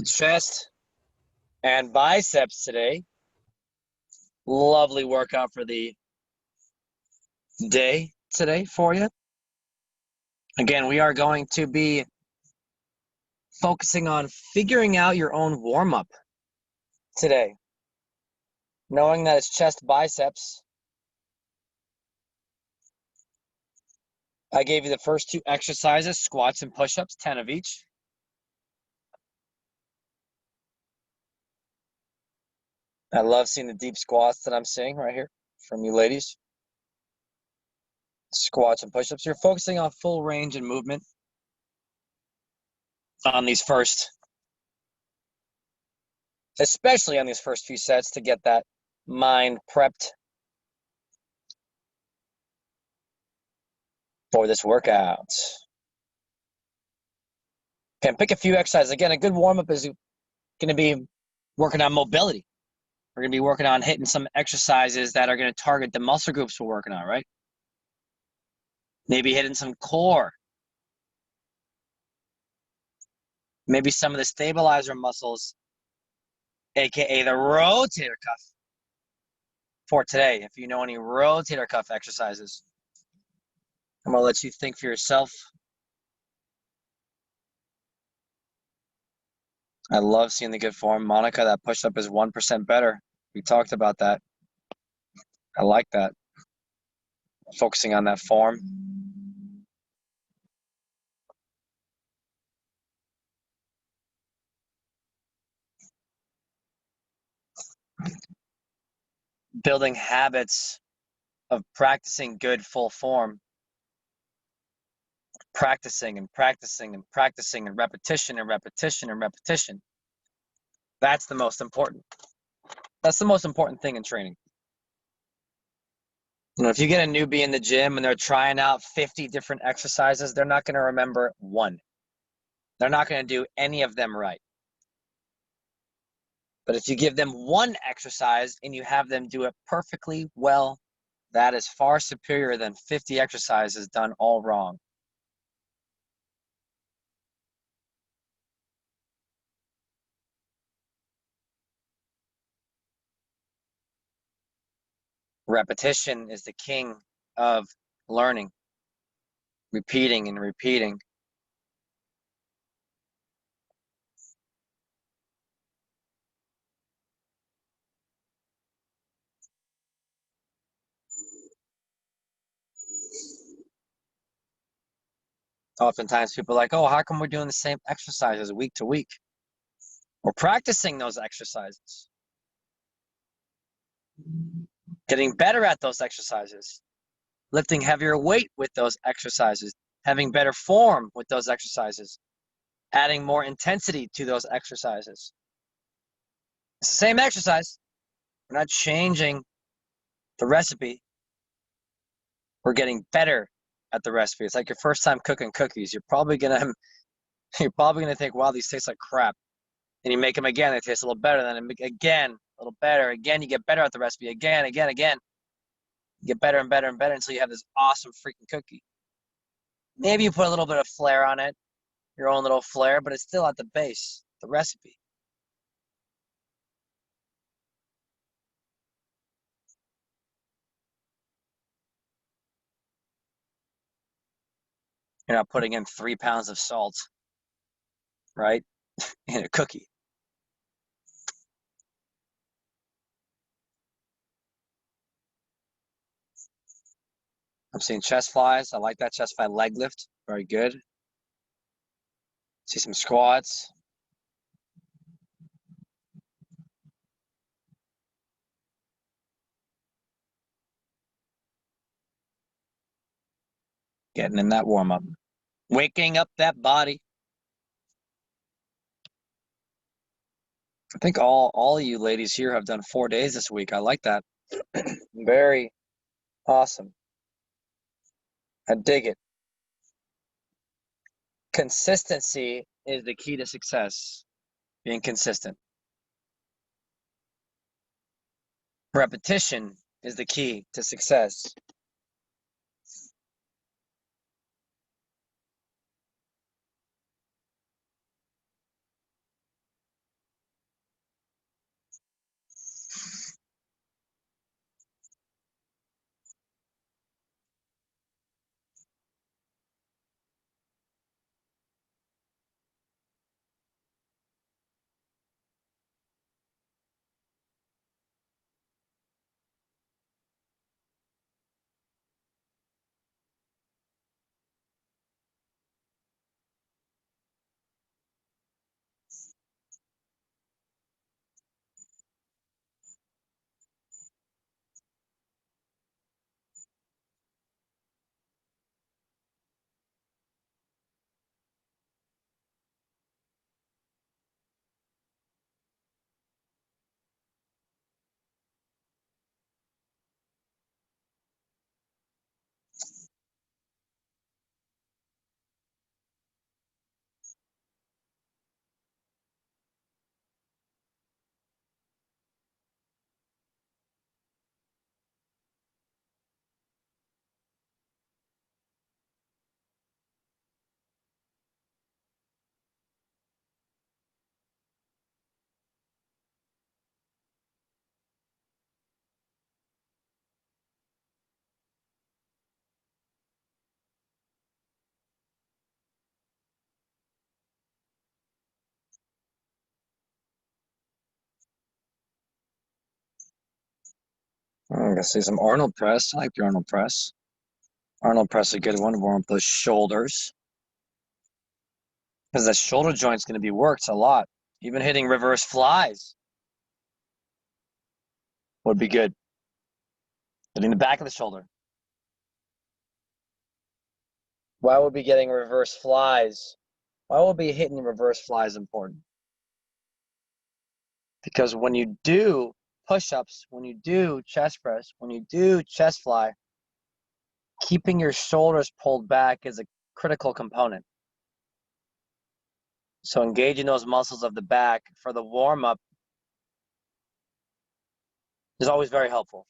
Chest and biceps today. Lovely workout for the day today for you. Again, we are going to be focusing on figuring out your own warm-up today. Knowing that it's chest biceps, I gave you the first two exercises, squats and push-ups, 10 of each. I love seeing the deep squats that I'm seeing right here from you ladies. Squats and push-ups. You're focusing on full range and movement on these first, especially on these first few sets to get that mind prepped for this workout. Okay, pick a few exercises. Again, a good warm-up is going to be working on mobility. We're going to be working on hitting some exercises that are going to target the muscle groups we're working on, right? Maybe hitting some core. Maybe some of the stabilizer muscles, aka the rotator cuff for today. If you know any rotator cuff exercises, I'm going to let you think for yourself. I love seeing the good form. Monica, that push-up is 1% better. We talked about that. I like that. Focusing on that form. Building habits of practicing good full form. Practicing and practicing and practicing and repetition and repetition and repetition. That's the most important. That's the most important thing in training. You know, if you get a newbie in the gym and they're trying out 50 different exercises, they're not going to remember one. They're not going to do any of them right. But if you give them one exercise and you have them do it perfectly well, that is far superior than 50 exercises done all wrong. Repetition is the king of learning. Repeating and repeating. Oftentimes people are like, oh, how come we're doing the same exercises week to week? We're practicing those exercises. Getting better at those exercises. Lifting heavier weight with those exercises. Having better form with those exercises. Adding more intensity to those exercises. It's the same exercise. We're not changing the recipe. We're getting better at the recipe. It's like your first time cooking cookies. You're probably gonna think, wow, these taste like crap. And you make them again, they taste a little better. Then again, a little better. Again, you get better at the recipe. Again. You get better and better and better until you have this awesome freaking cookie. Maybe you put a little bit of flair on it, your own little flair, but it's still at the base, the recipe. You're not putting in 3 pounds of salt, right, in a cookie. I'm seeing chest flies. I like that chest fly leg lift. Very good. See some squats. Getting in that warm up. Waking up that body. I think all of you ladies here have done 4 days this week. I like that. Very awesome. I dig it. Consistency is the key to success. Being consistent. Repetition is the key to success. I'm gonna see some Arnold press. I like the Arnold press. Arnold press is a good one to warm up those shoulders. Because that shoulder joint's going to be worked a lot. Even hitting reverse flies would be good. Hitting the back of the shoulder. Why would be getting reverse flies? Why would be hitting reverse flies important? Because when you do push-ups, when you do chest press, when you do chest fly, keeping your shoulders pulled back is a critical component. So engaging those muscles of the back for the warm-up is always very helpful.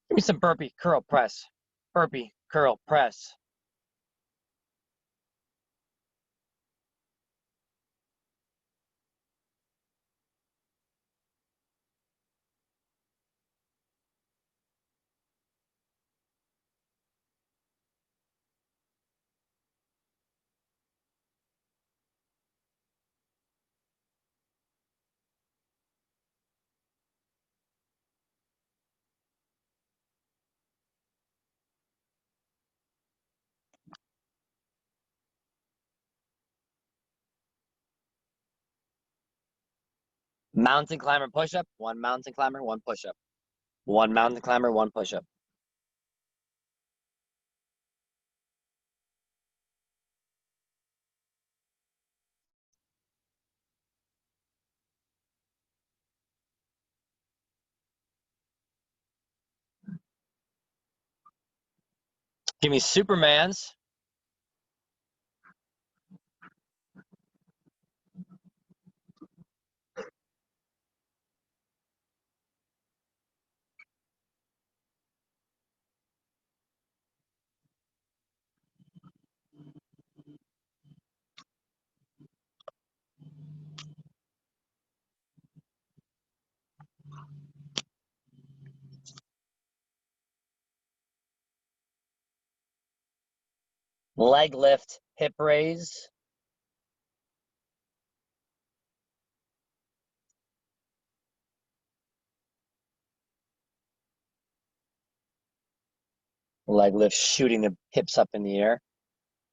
Give me some burpee curl press. Burpee curl press. Mountain climber push-up. One mountain climber, one push-up. One mountain climber, one push-up. Give me Supermans. Leg lift, hip raise. Leg lift, shooting the hips up in the air.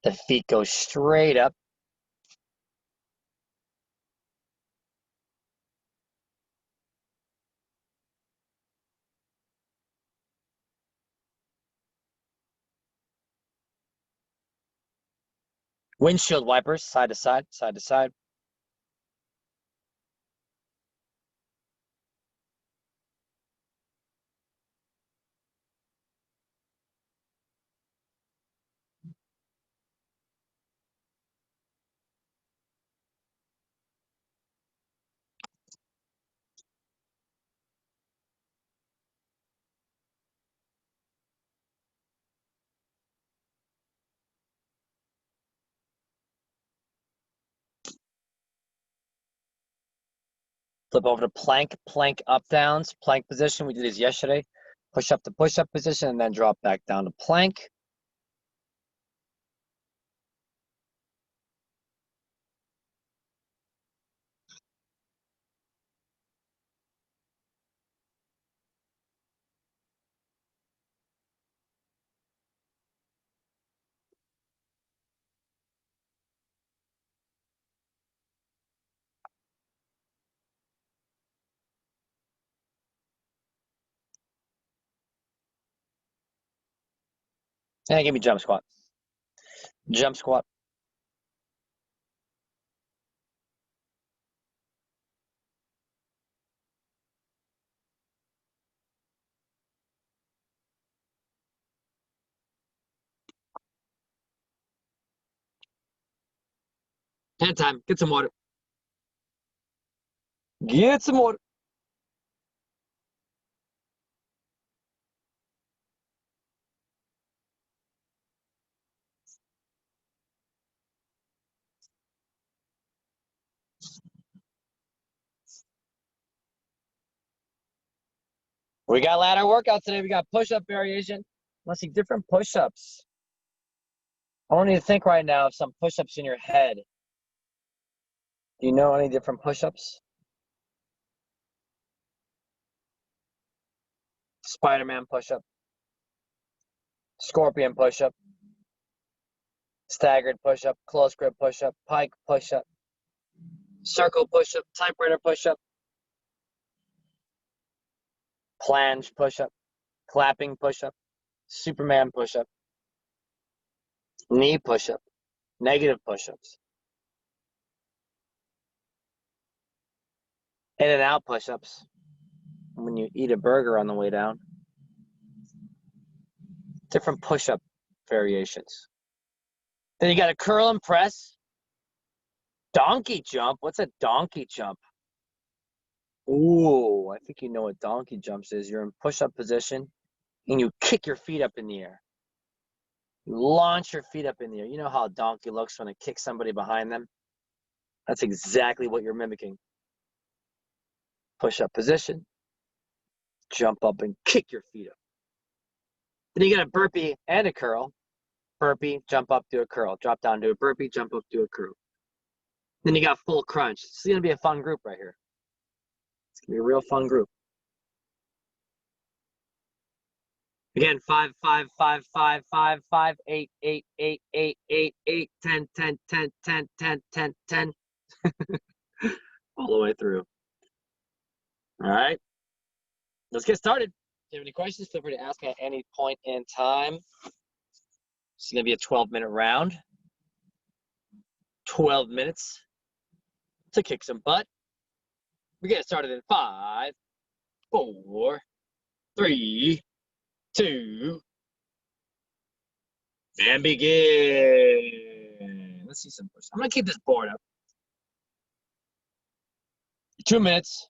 The feet go straight up. Windshield wipers, side to side, side to side. Flip over to plank, plank up downs, plank position. We did these yesterday. Push up to push up position and then drop back down to plank. And give me jump squat. Jump squat. Hand time. Get some water. Get some water. We got ladder workout today. We got push-up variation. Let's see different push-ups. I want you to think right now of some push-ups in your head. Do you know any different push-ups? Spider-Man push-up. Scorpion push-up. Staggered push-up. Close grip push-up. Pike push-up. Circle push-up. Typewriter push-up. Planche push-up. Clapping push-up. Superman push-up. Knee push-up. Negative push-ups. In and out push-ups. When you eat a burger on the way down. Different push-up variations. Then you got a curl and press. Donkey jump. What's a donkey jump? Ooh, I think you know what donkey jumps is. You're in push-up position and you kick your feet up in the air. You launch your feet up in the air. You know how a donkey looks when it kicks somebody behind them? That's exactly what you're mimicking. Push-up position. Jump up and kick your feet up. Then you got a burpee and a curl. Burpee, jump up, do a curl. Drop down, do a burpee, jump up, do a curl. Then you got full crunch. It's going to be a fun group right here. It's going to be a real fun group. Again, 5, 5, 5, 5, 5, 5, 8, 8, 8, 8, 8, 8, 10, 10, 10, 10, 10, 10, 10. All the way through. All right. Let's get started. If you have any questions, feel free to ask at any point in time. It's going to be a 12-minute round. 12 minutes to kick some butt. We get started in 5, 4, 3, 2, and begin. Let's see some push. I'm going to keep this board up. 2 minutes.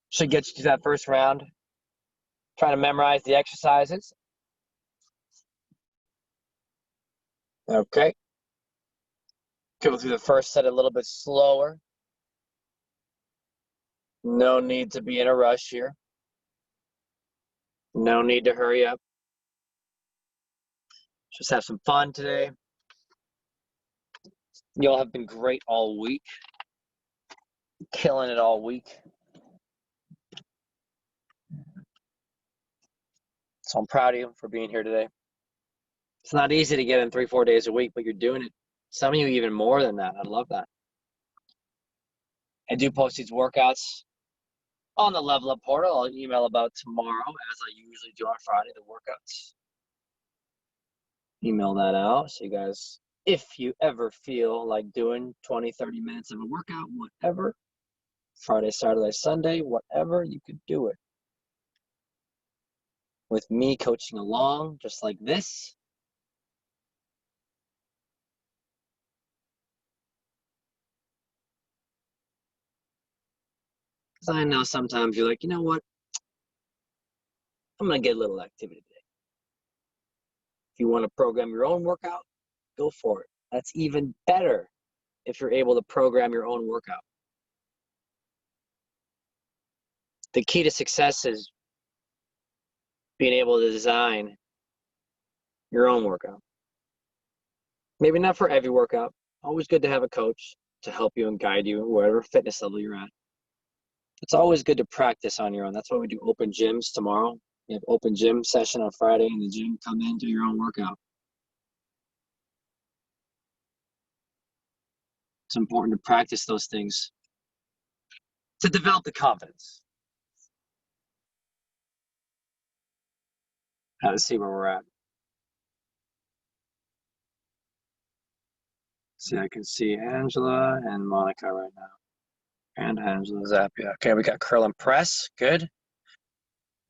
Should get you to that first round. Trying to memorize the exercises. Okay. Go through the first set a little bit slower. No need to be in a rush here. No need to hurry up. Just have some fun today. Y'all have been great all week. Killing it all week. So I'm proud of you for being here today. It's not easy to get in 3-4 days a week, but you're doing it. Some of you even more than that. I love that. I do post these workouts on the Level Up portal. I'll email about tomorrow, as I usually do on Friday, the workouts. Email that out. So you guys, if you ever feel like doing 20, 30 minutes of a workout, whatever, Friday, Saturday, Sunday, whatever, you could do it. With me coaching along, just like this. Because I know sometimes you're like, you know what? I'm going to get a little activity today. If you want to program your own workout, go for it. That's even better if you're able to program your own workout. The key to success is being able to design your own workout. Maybe not for every workout. Always good to have a coach to help you and guide you, whatever fitness level you're at. It's always good to practice on your own. That's why we do open gyms tomorrow. We have open gym session on Friday in the gym. Come in, do your own workout. It's important to practice those things to develop the confidence. How to see where we're at. See, I can see Angela and Monica right now. And Angela's up. Yeah. Okay, we got curl and press. Good.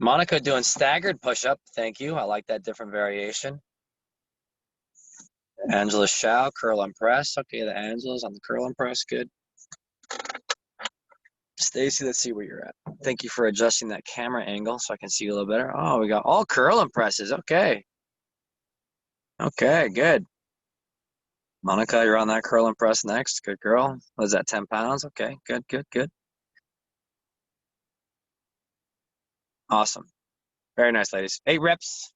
Monica doing staggered push-up. Thank you. I like that different variation. Angela Shao, curl and press. Okay, the Angela's on the curl and press. Good. Stacy, let's see where you're at. Thank you for adjusting that camera angle so I can see you a little better. Oh, we got all curl and presses. Okay. Okay, good. Monica, you're on that curl and press next. Good girl. What is that, 10 pounds? Okay, good, good, good. Awesome. Very nice, ladies. 8 reps.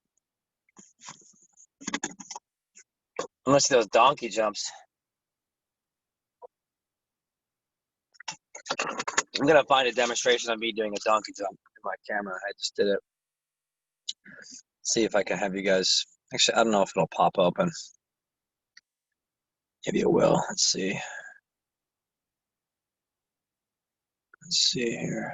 Let's see those donkey jumps. I'm going to find a demonstration of me doing a donkey jump in my camera. I just did it. See if I can have you guys. Actually, I don't know if it'll pop open. Maybe it will. Let's see. Let's see here.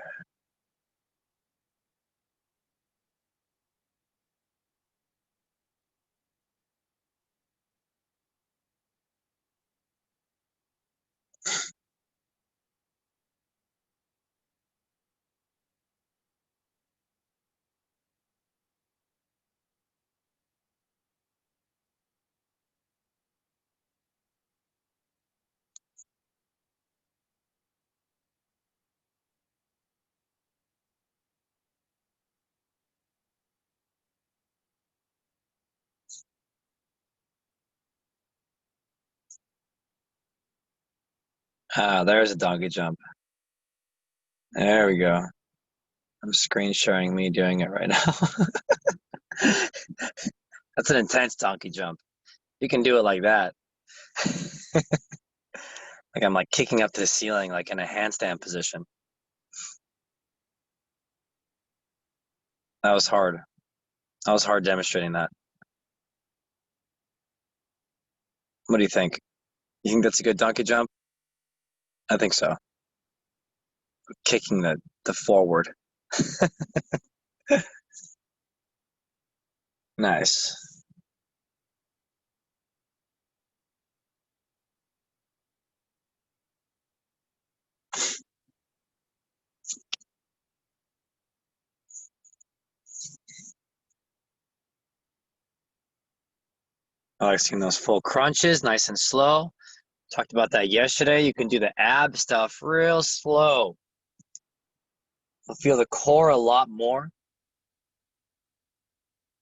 Ah, there's a donkey jump. There we go. I'm screen sharing me doing it right now. That's an intense donkey jump. You can do it like that. Like I'm like kicking up to the ceiling, like in a handstand position. That was hard. That was hard demonstrating that. What do you think? You think that's a good donkey jump? I think so. Kicking the forward. Nice. I like seeing those full crunches, nice and slow. Talked about that yesterday. You can do the ab stuff real slow. You'll feel the core a lot more.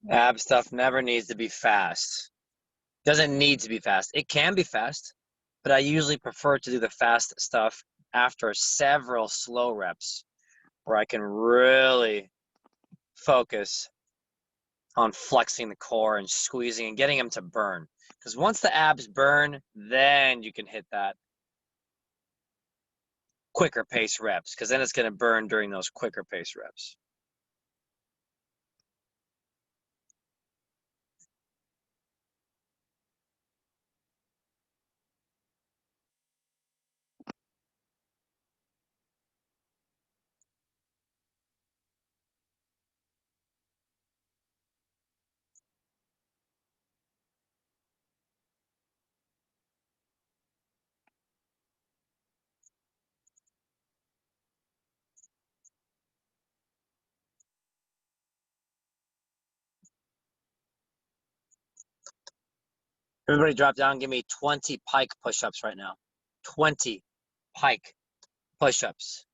Ab stuff never needs to be fast. Doesn't need to be fast. It can be fast, but I usually prefer to do the fast stuff after several slow reps where I can really focus on flexing the core and squeezing and getting them to burn. Because once the abs burn, then you can hit that quicker pace reps, because then it's going to burn during those quicker pace reps. Everybody drop down, give me 20 pike push-ups right now. 20 pike push-ups.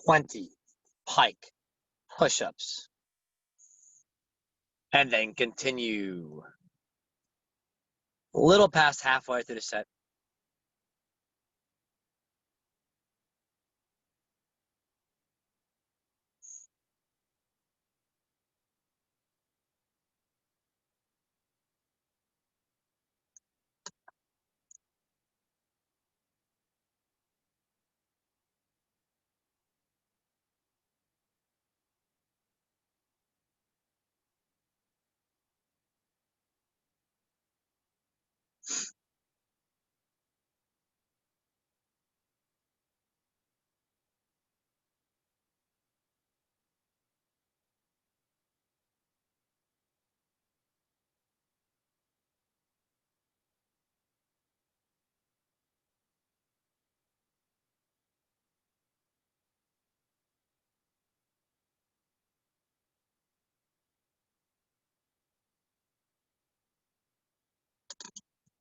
20 pike push-ups. And then continue. A little past halfway through the set.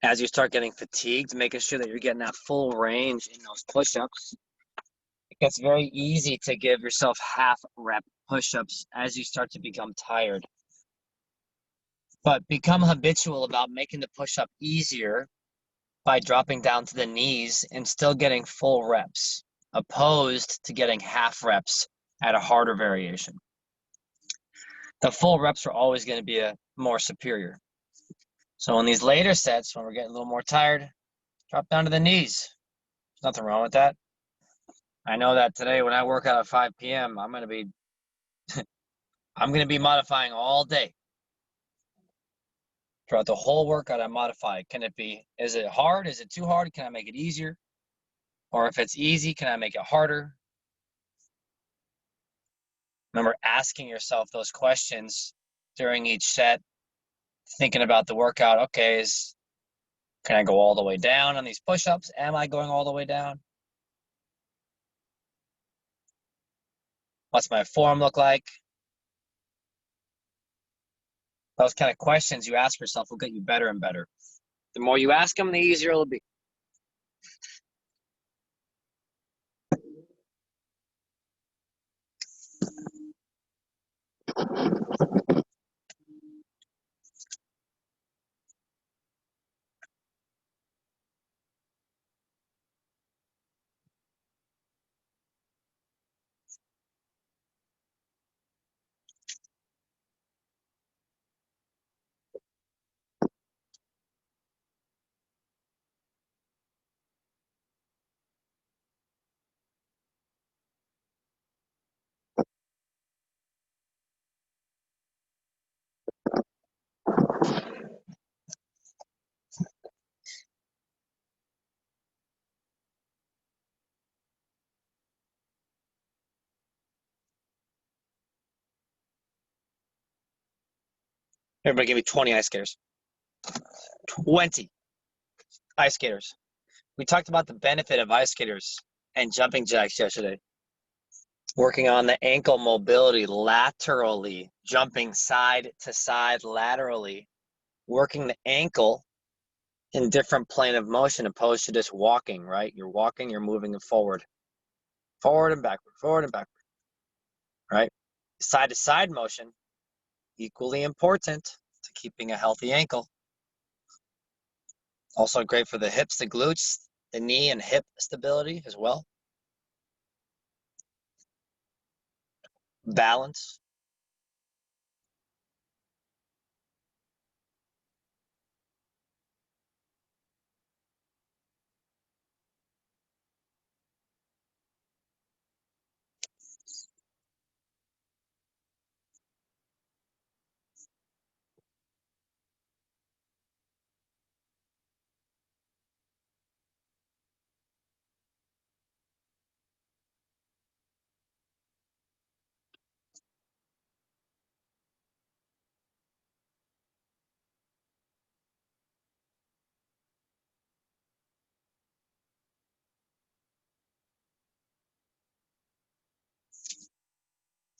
As you start getting fatigued, making sure that you're getting that full range in those push-ups. It gets very easy to give yourself half rep push-ups as you start to become tired. But become habitual about making the push-up easier by dropping down to the knees and still getting full reps, opposed to getting half reps at a harder variation. The full reps are always going to be a more superior. So in these later sets, when we're getting a little more tired, drop down to the knees. There's nothing wrong with that. I know that today when I work out at 5 p.m., I'm going to be modifying all day. Throughout the whole workout, I modify. Is it hard? Is it too hard? Can I make it easier? Or if it's easy, can I make it harder? Remember asking yourself those questions during each set, thinking about the workout. Okay, can I go all the way down on these push-ups? Am I going all the way down? What's my form look like? Those kind of questions you ask yourself will get you better and better. The more you ask them, the easier it'll be. Everybody give me 20 ice skaters. 20 ice skaters. We talked about the benefit of ice skaters and jumping jacks yesterday. Working on the ankle mobility laterally, jumping side to side laterally, working the ankle in different plane of motion opposed to just walking, right? You're walking, you're moving forward and backward, right? Side to side motion, equally important to keeping a healthy ankle. Also great for the hips, the glutes, the knee and hip stability as well. Balance.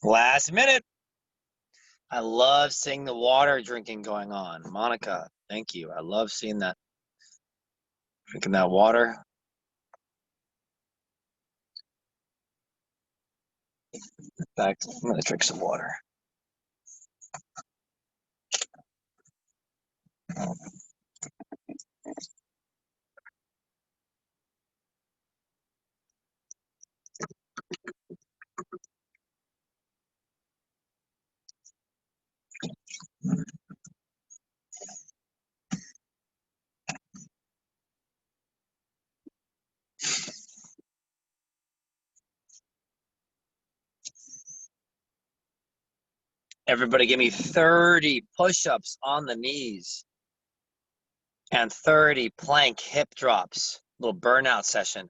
Last minute. I love seeing the water drinking going on. Monica, thank you. I love seeing that. Drinking that water. In fact, I'm going to drink some water. Everybody give me 30 push-ups on the knees and 30 plank hip drops. Little burnout session.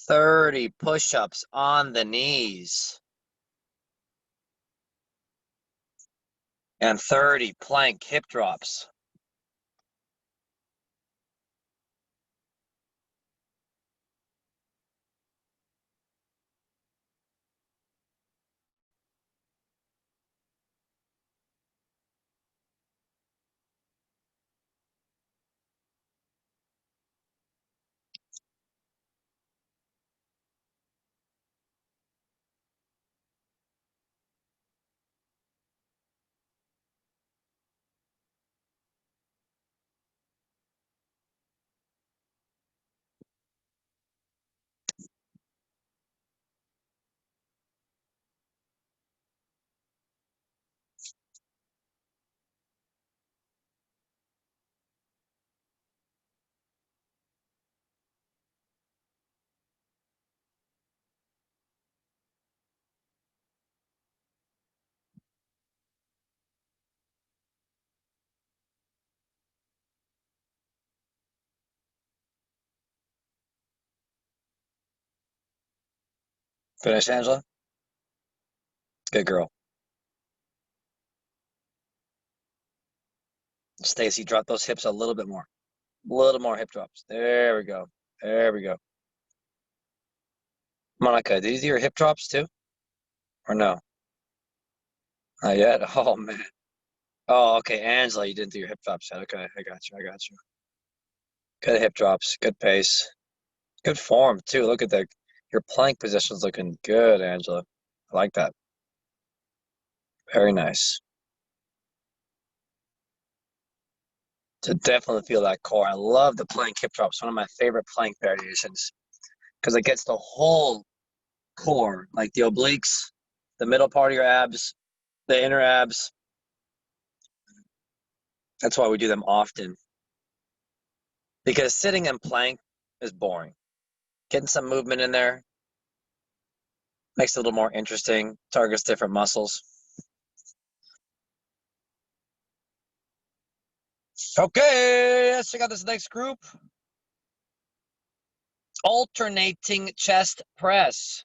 30 push-ups on the knees and 30 plank hip drops. Finish, Angela. Good girl. Stacy, drop those hips a little bit more. A little more hip drops. There we go. There we go. Monica, did you do your hip drops too? Or no? Not yet? Oh, man. Oh, okay. Angela, you didn't do your hip drops yet. Okay, I got you. I got you. Good hip drops. Good pace. Good form, too. Look at that. Your plank position's looking good, Angela. I like that. Very nice. To definitely feel that core. I love the plank hip drops. One of my favorite plank variations because it gets the whole core, like the obliques, the middle part of your abs, the inner abs. That's why we do them often. Because sitting in plank is boring. Getting some movement in there makes it a little more interesting, targets different muscles. Okay, let's check out this next group. Alternating chest press.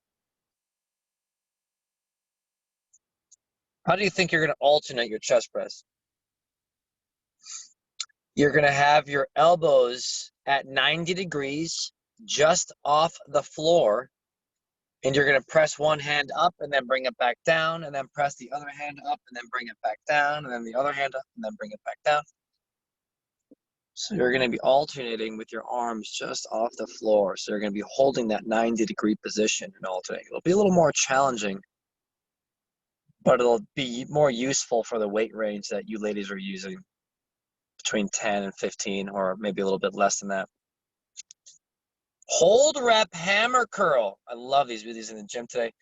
How do you think you're going to alternate your chest press? You're going to have your elbows at 90 degrees just off the floor, and you're going to press one hand up and then bring it back down, and then press the other hand up and then bring it back down, and then the other hand up and then bring it back down. So you're going to be alternating with your arms just off the floor. So you're going to be holding that 90-degree position and alternating. It'll be a little more challenging, but it'll be more useful for the weight range that you ladies are using, between 10 and 15, or maybe a little bit less than that. Hold rep hammer curl. I love these videos in the gym today.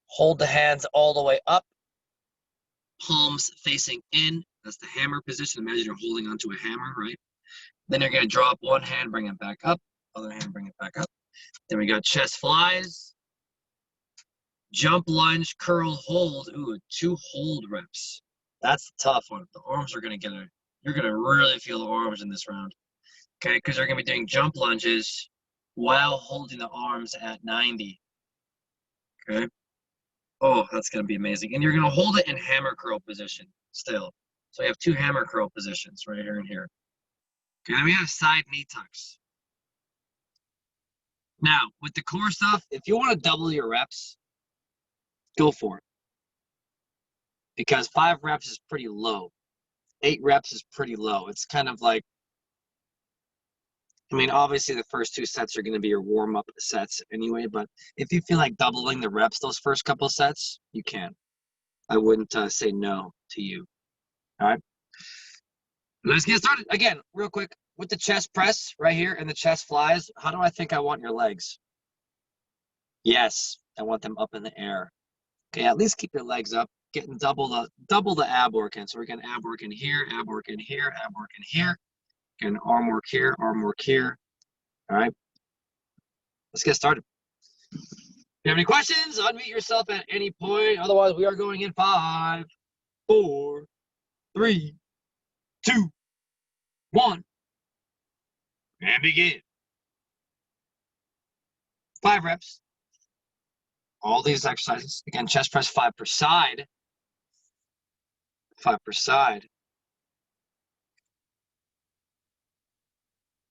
Hold the hands all the way up, palms facing in. That's the hammer position. Imagine you're holding onto a hammer, right? Then you're going to drop one hand, bring it back up. Other hand, bring it back up. Then we got chest flies. Jump, lunge, curl, hold. Ooh, 2 hold reps. That's the tough one. The arms are going to you're going to really feel the arms in this round. Okay, because you're going to be doing jump lunges while holding the arms at 90. Okay. Oh, that's going to be amazing. And you're going to hold it in hammer curl position still. So you have 2 hammer curl positions right here and here. Okay, then we have side knee tucks. Now, with the core stuff, if you want to double your reps, go for it. Because 5 reps is pretty low. 8 reps is pretty low. It's kind of like, I mean, obviously the first 2 sets are going to be your warm-up sets anyway, but if you feel like doubling the reps those first couple sets, you can. I wouldn't say no to you. All right? Let's get started. Again, real quick, with the chest press right here and the chest flies, how do I think I want your legs? Yes, I want them up in the air. Okay, at least keep your legs up, getting double the ab work in. So we're getting ab work in here, ab work in here, ab work in here. Getting arm work here, arm work here. All right, let's get started. If you have any questions, unmute yourself at any point. Otherwise, we are going in 5, 4, 3, 2, 1, and begin. 5 reps. All these exercises. Again, chest press 5 per side. 5 per side.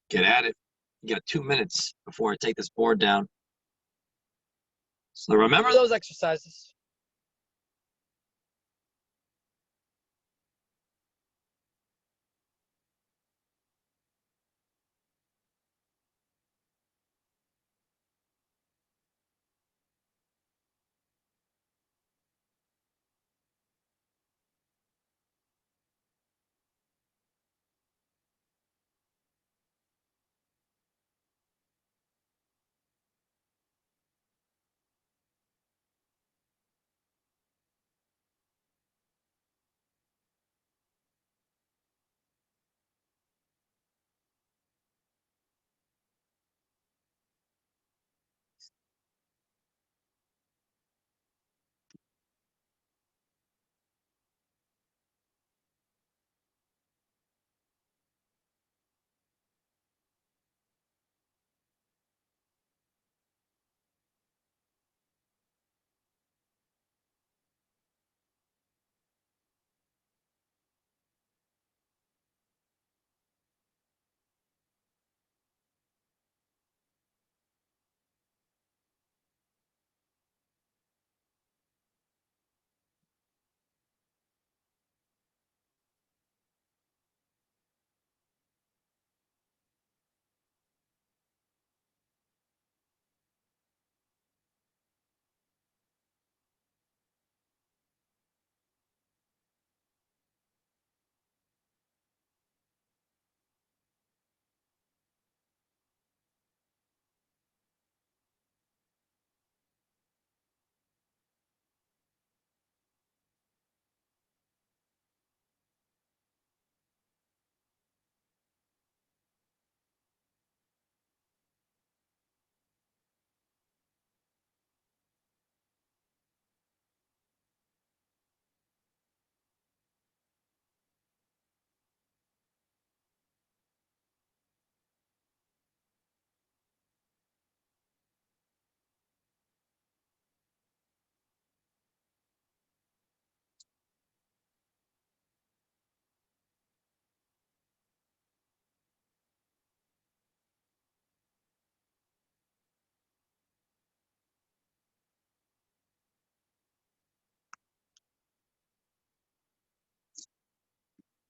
Get at it. You got 2 minutes before I take this board down. So remember those exercises.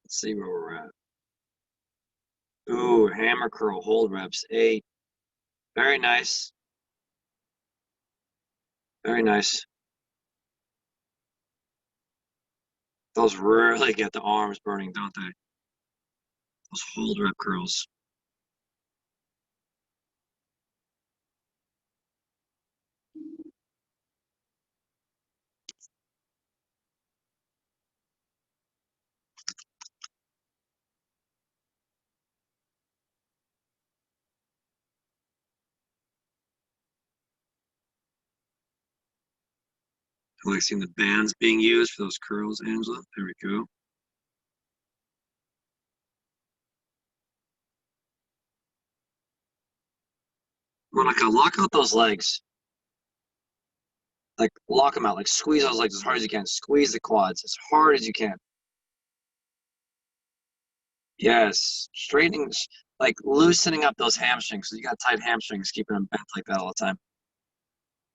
Let's see where we're at. Ooh, hammer curl hold reps, 8. Very nice. Very nice. Those really get the arms burning, don't they? Those hold rep curls. I like seeing the bands being used for those curls, Angela. There we go. Monica, lock out those legs. Like, lock them out. Like, squeeze those legs as hard as you can. Squeeze the quads as hard as you can. Yes. Straightening, like, loosening up those hamstrings. So you got tight hamstrings, keeping them bent like that all the time.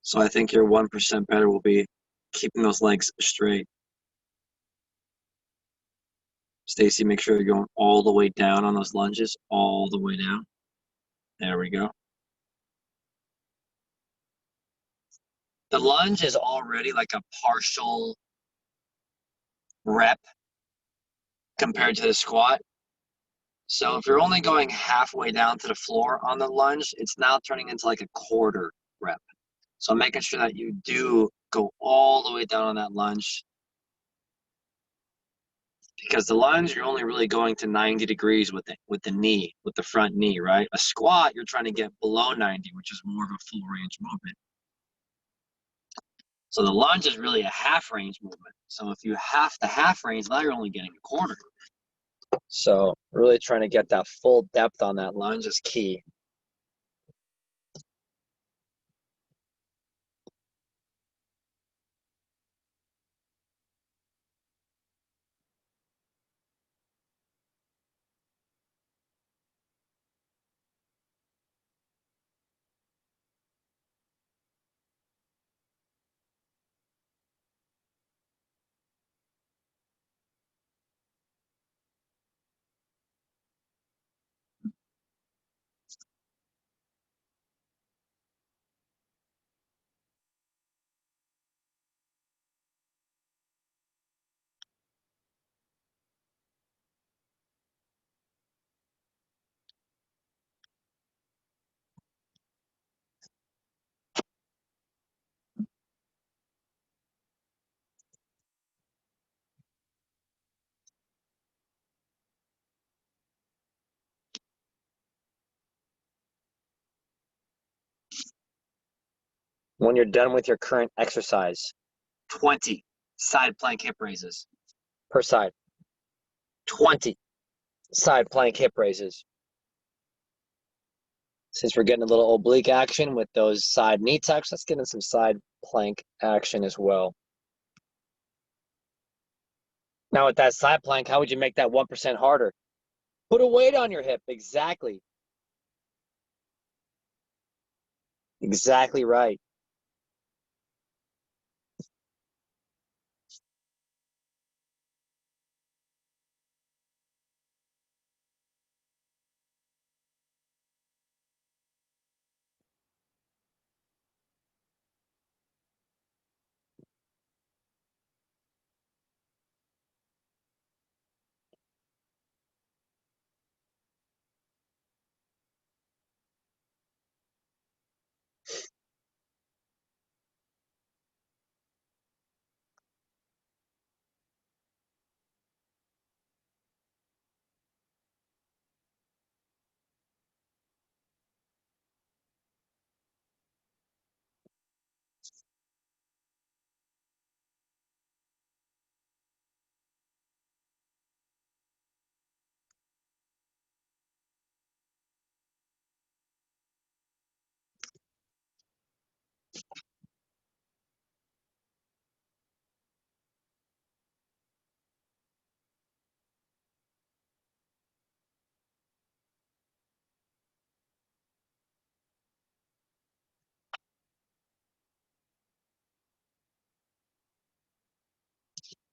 So I think your 1% better will be keeping those legs straight. Stacy, make sure you're going all the way down on those lunges, all the way down. There we go. The lunge is already like a partial rep compared to the squat. So if you're only going halfway down to the floor on the lunge, it's now turning into like a quarter rep. So making sure that you do go all the way down on that lunge, because the lunge, you're only really going to 90 degrees with the knee, with the front knee, right? A squat, you're trying to get below 90, which is more of a full range movement. So the lunge is really a half range movement. So if you half the half range, now you're only getting a quarter. So really trying to get that full depth on that lunge is key. When you're done with your current exercise, 20 side plank hip raises per side. 20 side plank hip raises. Since we're getting a little oblique action with those side knee tucks, let's get in some side plank action as well. Now with that side plank, how would you make that 1% harder? Put a weight on your hip. Exactly. Exactly right.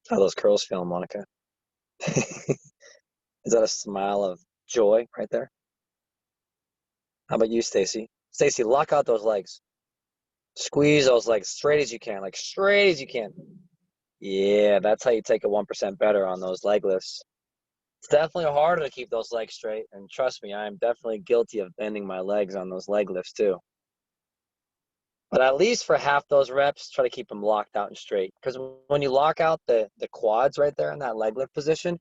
How those curls feel, Monica? Is that a smile of joy right there? How about you, Stacy? Stacy, lock out those legs. Squeeze those legs straight as you can, like straight as you can. Yeah, that's how you take it 1% better on those leg lifts. It's definitely harder to keep those legs straight. And trust me, I am definitely guilty of bending my legs on those leg lifts too. But at least for half those reps, try to keep them locked out and straight. Because when you lock out the quads right there in that leg lift position,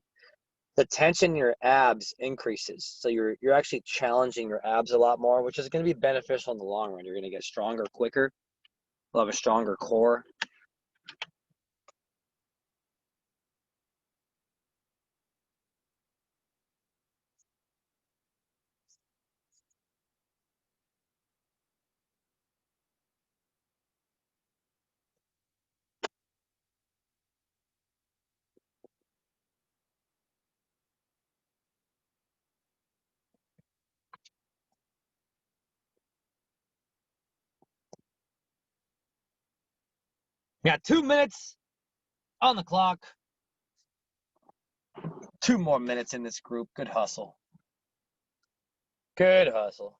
the tension in your abs increases. So you're actually challenging your abs a lot more, which is going to be beneficial in the long run. You're going to get stronger quicker. You'll have a stronger core. Got 2 minutes on the clock. 2 more minutes in this group. Good hustle. Good hustle.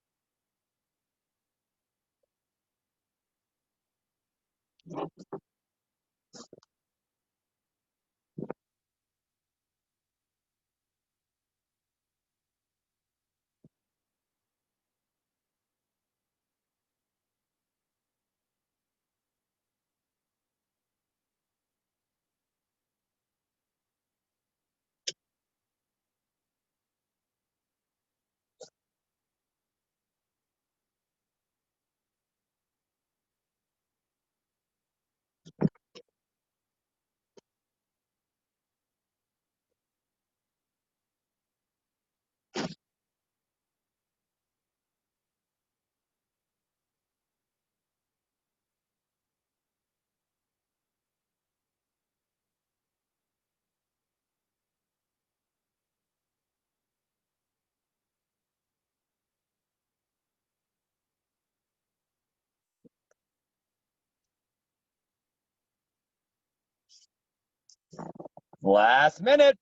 Last minute.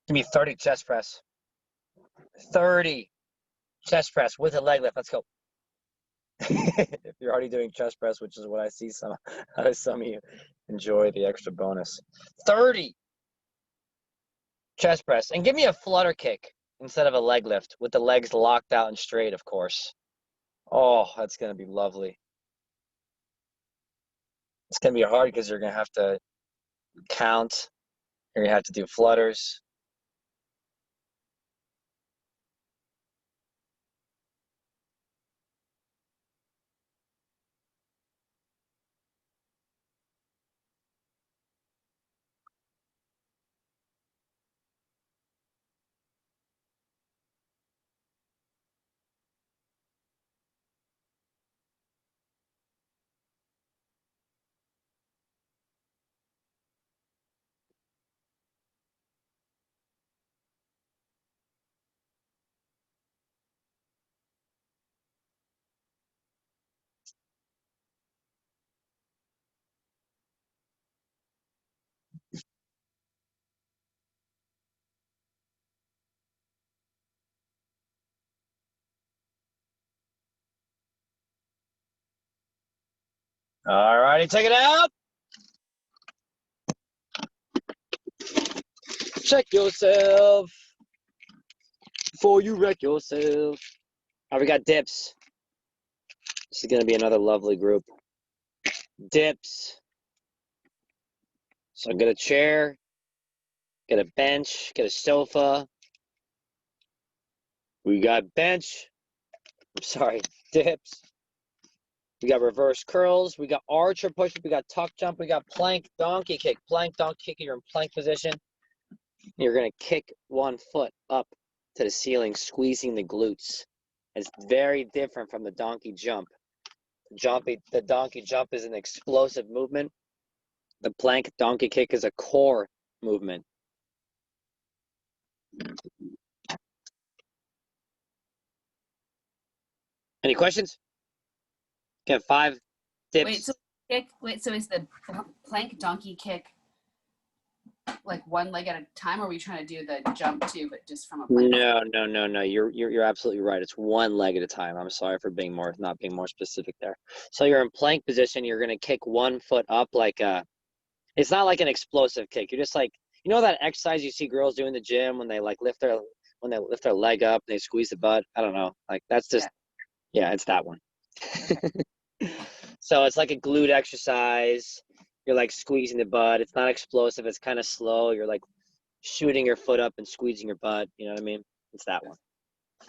Give me 30 chest press. 30 chest press with a leg lift. Let's go. If you're already doing chest press, which is what I see some of you enjoy the extra bonus. 30 chest press. And give me a flutter kick instead of a leg lift with the legs locked out and straight, of course. Oh, that's going to be lovely. It's going to be hard because you're going to have to count. You're going to have to do flutters. All righty, take it out. Check yourself. before you wreck yourself. All right, we got dips. This is going to be another lovely group. Dips. So get a chair, get a bench, get a sofa. We got bench. I'm sorry, dips. We got reverse curls. We got archer push. We got tuck jump. We got plank donkey kick. Plank donkey kick. You're in plank position. You're going to kick one foot up to the ceiling, squeezing the glutes. It's very different from the donkey jump. The donkey jump is an explosive movement. The plank donkey kick is a core movement. Any questions? Get 5 dips. So is the plank donkey kick like one leg at a time, or are we trying to do the jump too, but just from a plank? No. You're absolutely right. It's one leg at a time. I'm sorry for not being more specific there. So you're in plank position. You're gonna kick one foot up like a. It's not like an explosive kick. You're just like, you know that exercise you see girls do in the gym when they lift their leg up, they squeeze the butt. I don't know. Like that's just yeah it's that one. So it's like a glute exercise. You're like squeezing the butt. It's not explosive. It's kind of slow. You're like shooting your foot up and squeezing your butt. You know what I mean? It's that one.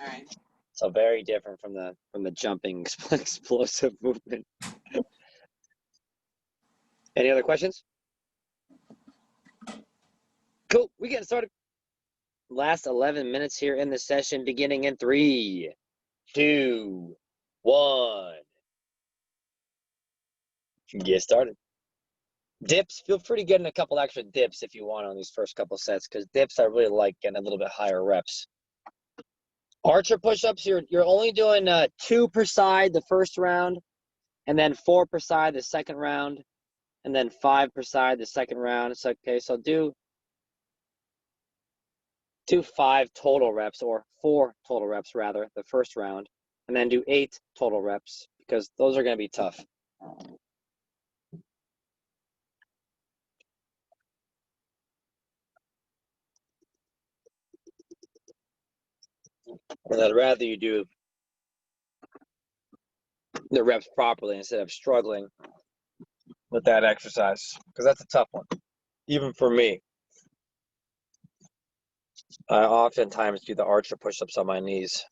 All right. So very different from the jumping explosive movement. Any other questions? Cool. We getting started. Last 11 minutes here in the session, beginning in 3, 2, 1. Get started. Dips, feel free to get in a couple extra dips if you want on these first couple sets, because dips I really like getting a little bit higher reps. Archer push-ups, you're only doing 2 per side the first round, and then 4 per side the second round, and then 5 per side the second round. It's okay, so do 5 total reps, or 4 total reps rather, the first round, and then do 8 total reps, because those are going to be tough. And I'd rather you do the reps properly instead of struggling with that exercise, because that's a tough one, even for me. I oftentimes do the archer push-ups on my knees.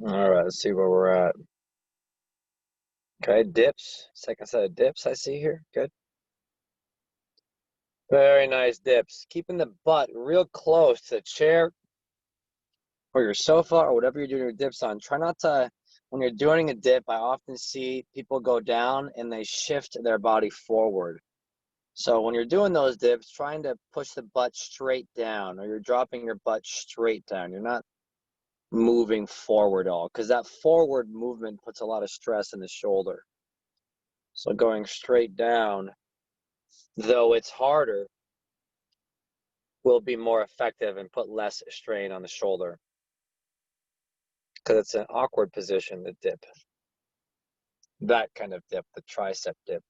All right, let's see where we're at. Okay, dips. Second set of dips I see here. Good. Very nice dips. Keeping the butt real close to the chair or your sofa or whatever you're doing your dips on. Try not to, when you're doing a dip, I often see people go down and they shift their body forward. So when you're doing those dips, trying to push the butt straight down, or you're dropping your butt straight down. You're not moving forward at all, because that forward movement puts a lot of stress in the shoulder. So going straight down, though it's harder, will be more effective and put less strain on the shoulder, because it's an awkward position to dip. That kind of dip, the tricep dip.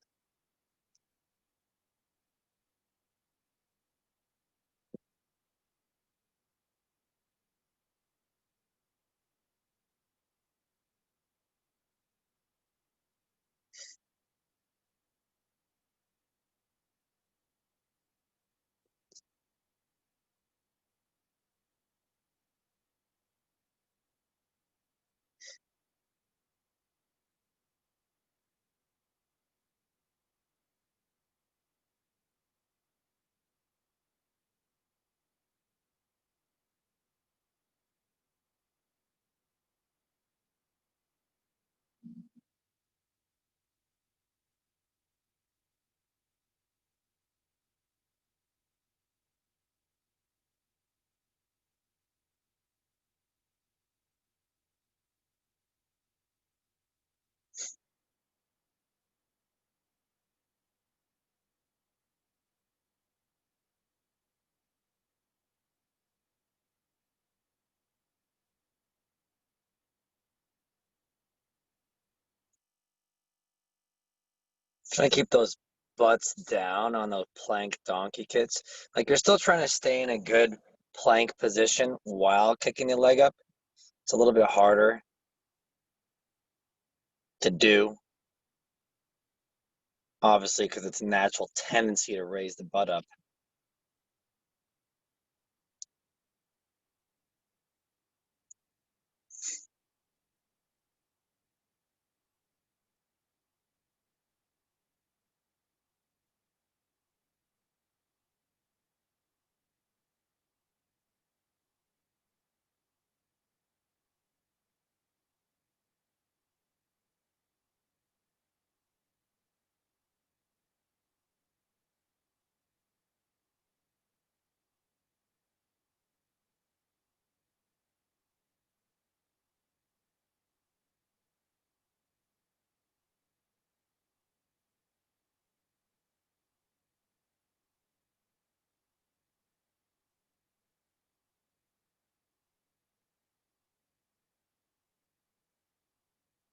Trying to keep those butts down on those plank donkey kicks. Like you're still trying to stay in a good plank position while kicking your leg up. It's a little bit harder to do, obviously, because it's a natural tendency to raise the butt up.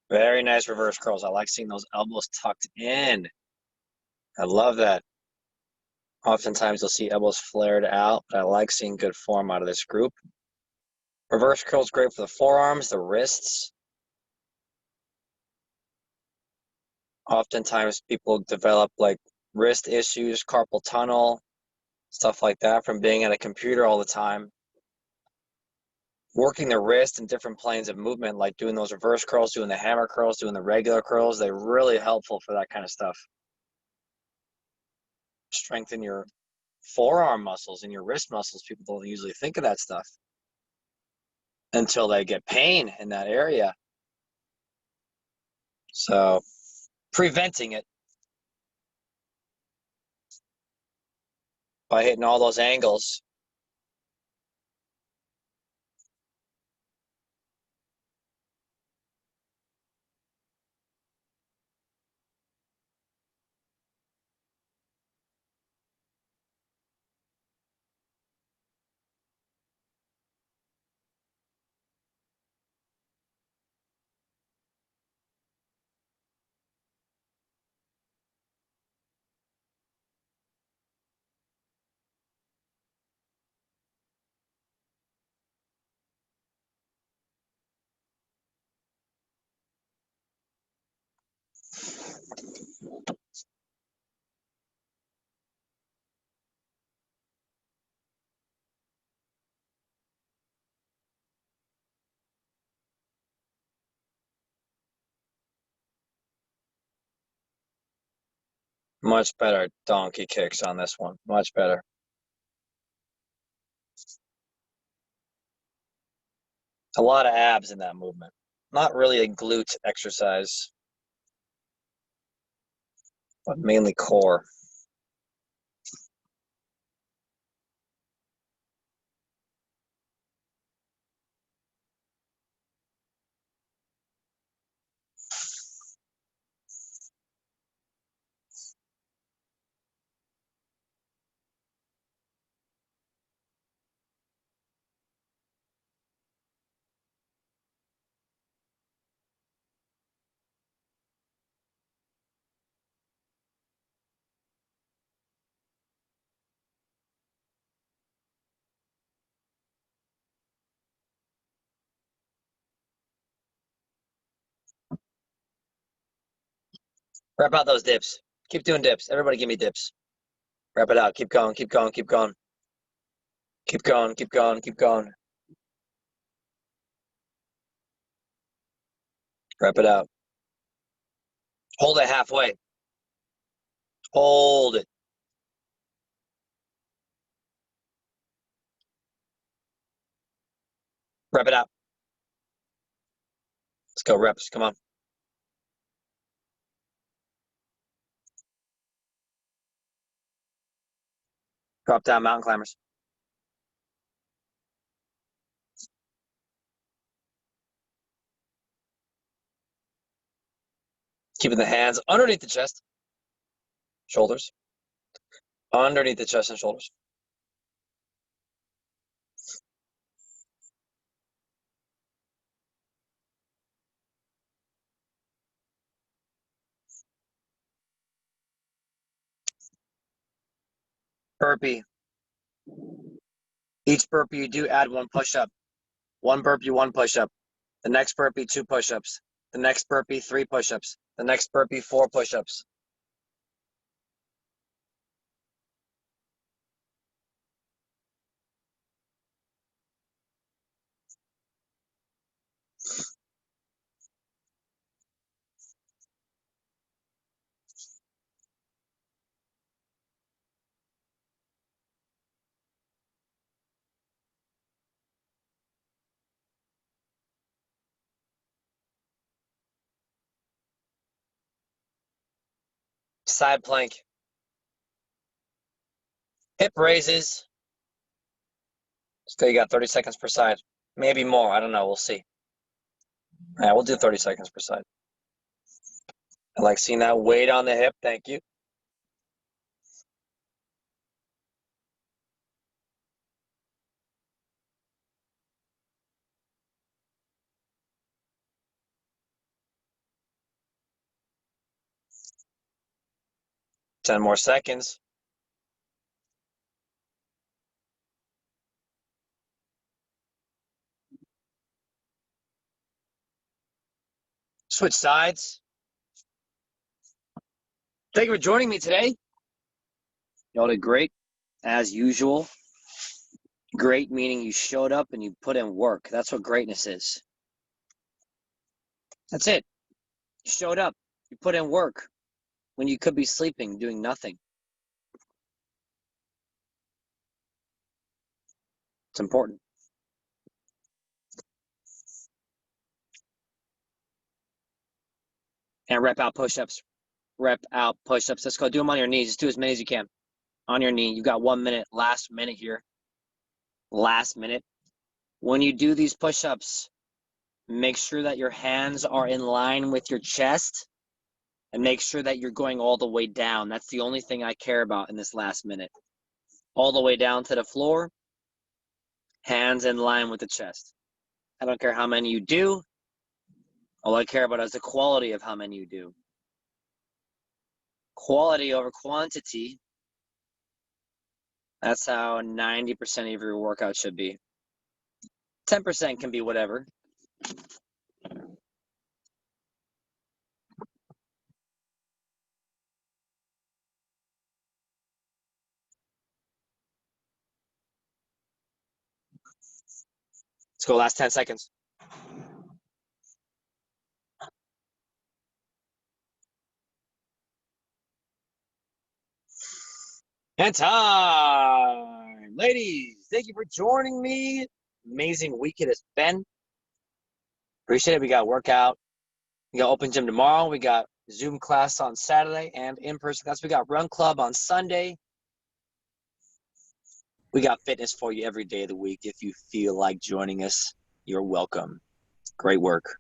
Very nice reverse curls. I like seeing those elbows tucked in. I love that. Oftentimes you'll see elbows flared out, but I like seeing good form out of this group. Reverse curls great for the forearms, the wrists. Oftentimes people develop like wrist issues, carpal tunnel, stuff like that from being at a computer all the time. Working the wrist in different planes of movement, like doing those reverse curls, doing the hammer curls, doing the regular curls, they're really helpful for that kind of stuff. Strengthen your forearm muscles and your wrist muscles. People don't usually think of that stuff until they get pain in that area. So preventing it by hitting all those angles. Much better donkey kicks on this one. Much better. A lot of abs in that movement. Not really a glute exercise, but mainly core. Wrap out those dips. Keep doing dips. Everybody give me dips. Wrap it out. Keep going, keep going, keep going. Keep going, keep going, keep going. Wrap it out. Hold it halfway. Hold it. Wrap it out. Let's go reps. Come on. Drop down mountain climbers. Keeping the hands underneath the chest. Shoulders. Underneath the chest and shoulders. Burpee. Each burpee you do, add one push-up. One burpee, one push-up. The next burpee, 2 push-ups. The next burpee, 3 push-ups. The next burpee, 4 push-ups. Side plank. Hip raises. Still, you got 30 seconds per side. Maybe more. I don't know. We'll see. All right, we'll do 30 seconds per side. I like seeing that weight on the hip. Thank you. Ten more seconds. Switch sides. Thank you for joining me today. Y'all did great, as usual. Great meaning you showed up and you put in work. That's what greatness is. That's it. You showed up. You put in work when you could be sleeping, doing nothing. It's important. And rep out push-ups. Rep out push-ups. Let's go. Do them on your knees. Just do as many as you can. On your knee. You've got 1 minute. Last minute here. Last minute. When you do these push-ups, make sure that your hands are in line with your chest and make sure that you're going all the way down. That's the only thing I care about in this last minute. All the way down to the floor, hands in line with the chest. I don't care how many you do. All I care about is the quality of how many you do. Quality over quantity. That's how 90% of your workout should be. 10% can be whatever. Let's go last 10 seconds. And time. Ladies, thank you for joining me. Amazing week it has been. Appreciate it. We got workout. We got open gym tomorrow. We got Zoom class on Saturday and in-person class. We got run club on Sunday. We got fitness for you every day of the week. If you feel like joining us, you're welcome. Great work.